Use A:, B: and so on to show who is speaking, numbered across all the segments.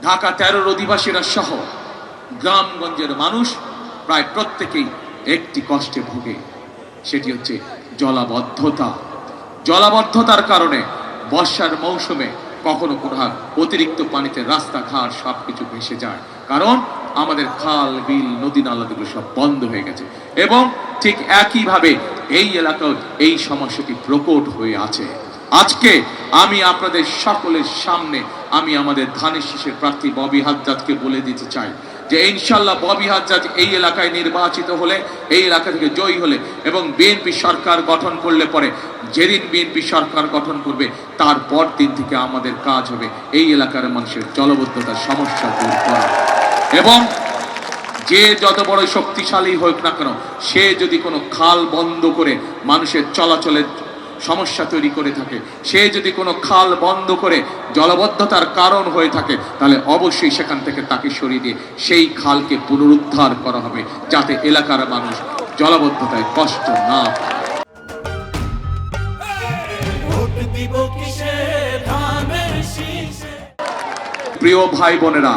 A: ঢাকা 13-র অধিবাসীরা সহ গ্রামগঞ্জের মানুষ প্রায় প্রত্যেকেই একটি কষ্টে ভোগে, সেটি হচ্ছে জলাবদ্ধতা। জলাবদ্ধতার কারণে বর্ষার মৌসুমে কখনো কোথাও অতিরিক্ত পানিতে রাস্তাঘাট সবকিছু ভেসে যায়, কারণ আমাদের খাল বিল নদী নালাগুলো সব বন্ধ হয়ে গেছে। এবং ঠিক একইভাবে এই এলাকায় এই সমস্যাটি প্রকট হয়ে আছে। আজকে আমি আপনাদের সকলের সামনে আমি আমাদের ধানের শীষের প্রার্থী ববি হাজ্জাজকে বলে দিতে চাই যে ইনশাল্লাহ ববি হাজ্জাজ এই এলাকায় নির্বাচিত হলে, এই এলাকা থেকে জয়ী হলে এবং বিএনপি সরকার গঠন করলে পরে, যেদিন বিএনপি সরকার গঠন করবে তারপর দিন থেকে আমাদের কাজ হবে এই এলাকার মানুষের জলবদ্ধতার সমস্যা দূর করা। এবং যে যত বড় শক্তিশালী হোক না কেন, সে যদি কোনো খাল বন্ধ করে মানুষের চলাচলের সমস্যা তৈরি করে থাকে, সে যদি কোনো খাল বন্ধ করে জলবদ্ধতার কারণ হয়ে থাকে, তাহলে অবশ্যই সেখান থেকে তাকে সরিয়ে দিয়ে সেই খালকে পুনরুদ্ধার করা হবে, যাতে এলাকার মানুষ জলবদ্ধতায় কষ্ট না পায়। প্রিয় ভাই বোনেরা,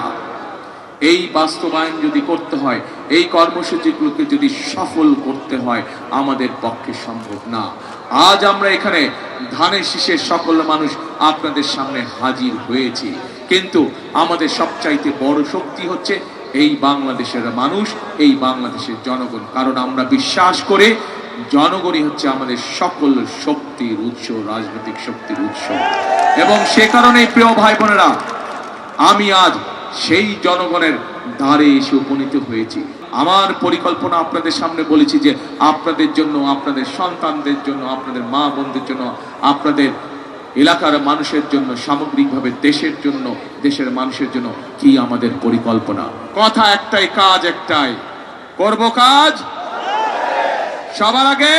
A: এই বাস্তবায়ন যদি করতে হয়, এই কর্মসূচিগুলোকে যদি সফল করতে হয়, আমাদের পক্ষে সম্ভব না। আজ আমরা এখানে ধানের শীষের সকল মানুষ আপনাদের সামনে হাজির হয়েছি, কিন্তু আমাদের সবচাইতে বড় শক্তি হচ্ছে এই বাংলাদেশের মানুষ, এই বাংলাদেশের জনগণ। কারণ আমরা বিশ্বাস করে জনগণই হচ্ছে আমাদের সকল শক্তির উৎস, রাজনৈতিক শক্তির উৎস। এবং সে কারণেই প্রিয় ভাই বোনেরা, আমি আজ সেই জনগণের দ্বারে এসে উপনীত হয়েছি। আমার পরিকল্পনা আপনাদের সামনে বলেছি যে আপনাদের জন্য, আপনাদের সন্তানদের জন্য, আপনাদের মা বোনদের জন্য, আপনাদের এলাকার মানুষের জন্য, সামগ্রিকভাবে দেশের জন্য, দেশের মানুষের জন্য কি আমাদের পরিকল্পনা। কথা একটাই, কাজ একটাই, করব কাজ সবার আগে।